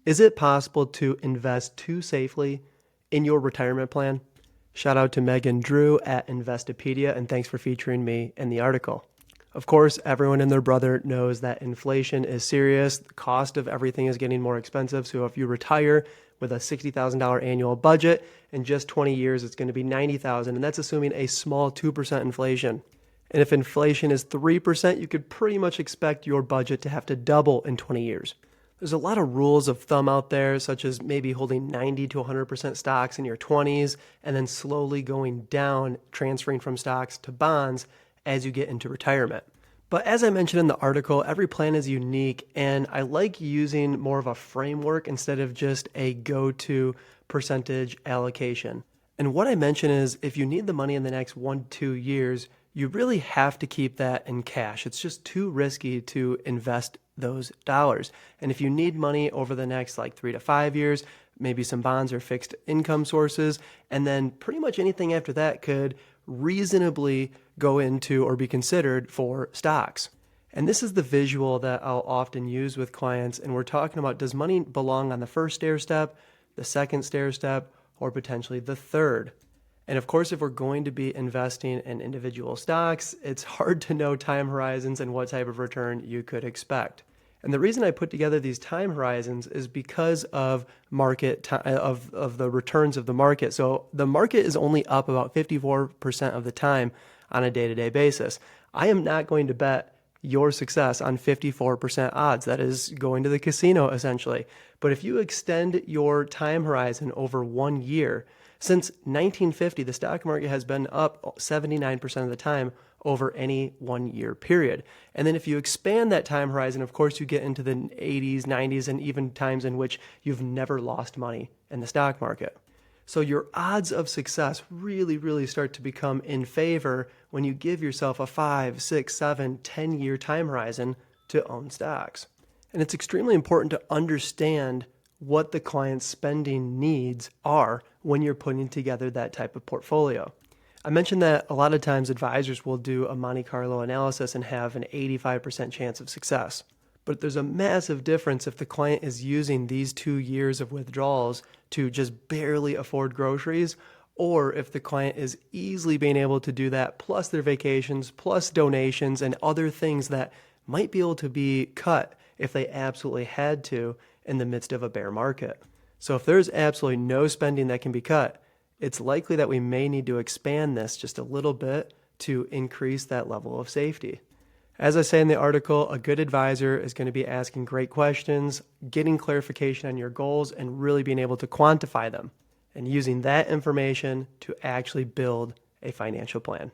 Is it possible to invest too safely in your retirement plan? Shout out to Megan Drew at Investopedia, and thanks for featuring me in the article. Of course, everyone and their brother knows that inflation is serious. The cost of everything is getting more expensive. So if you retire with a $60,000 annual budget, in just 20 years, it's going to be $90,000, and that's assuming a small 2% inflation. And if inflation is 3%, you could pretty much expect your budget to have to double in 20 years. There's a lot of rules of thumb out there, such as maybe holding 90 to 100% stocks in your 20s and then slowly going down, transferring from stocks to bonds as you get into retirement. But as I mentioned in the article, every plan is unique, and I like using more of a framework instead of just a go-to percentage allocation. And what I mention is if you need the money in the next 1 to 2 years, you really have to keep that in cash. It's just too risky to invest those dollars. And if you need money over the next 3 to 5 years, maybe some bonds or fixed income sources, and then pretty much anything after that could reasonably go into or be considered for stocks. And this is the visual that I'll often use with clients. And we're talking about, does money belong on the first stair step, the second stair step, or potentially the third? And of course, if we're going to be investing in individual stocks, it's hard to know time horizons and what type of return you could expect. And the reason I put together these time horizons is because of of the returns of the market. So the market is only up about 54% of the time on a day-to-day basis. I am not going to bet your success on 54% odds. That is going to the casino essentially. But if you extend your time horizon over 1 year, since 1950, the stock market has been up 79% of the time over any 1 year period. And then if you expand that time horizon, of course, you get into the 80s, 90s, and even times in which you've never lost money in the stock market. So your odds of success really start to become in favor when you give yourself a 5, 6, 7, 10-year time horizon to own stocks. And it's extremely important to understand what the client's spending needs are when you're putting together that type of portfolio. I mentioned that a lot of times advisors will do a Monte Carlo analysis and have an 85% chance of success. But there's a massive difference if the client is using these 2 years of withdrawals to just barely afford groceries, or if the client is easily being able to do that, plus their vacations, plus donations, and other things that might be able to be cut if they absolutely had to in the midst of a bear market. So if there's absolutely no spending that can be cut, it's likely that we may need to expand this just a little bit to increase that level of safety. As I say in the article, a good advisor is going to be asking great questions, getting clarification on your goals, and really being able to quantify them, and using that information to actually build a financial plan.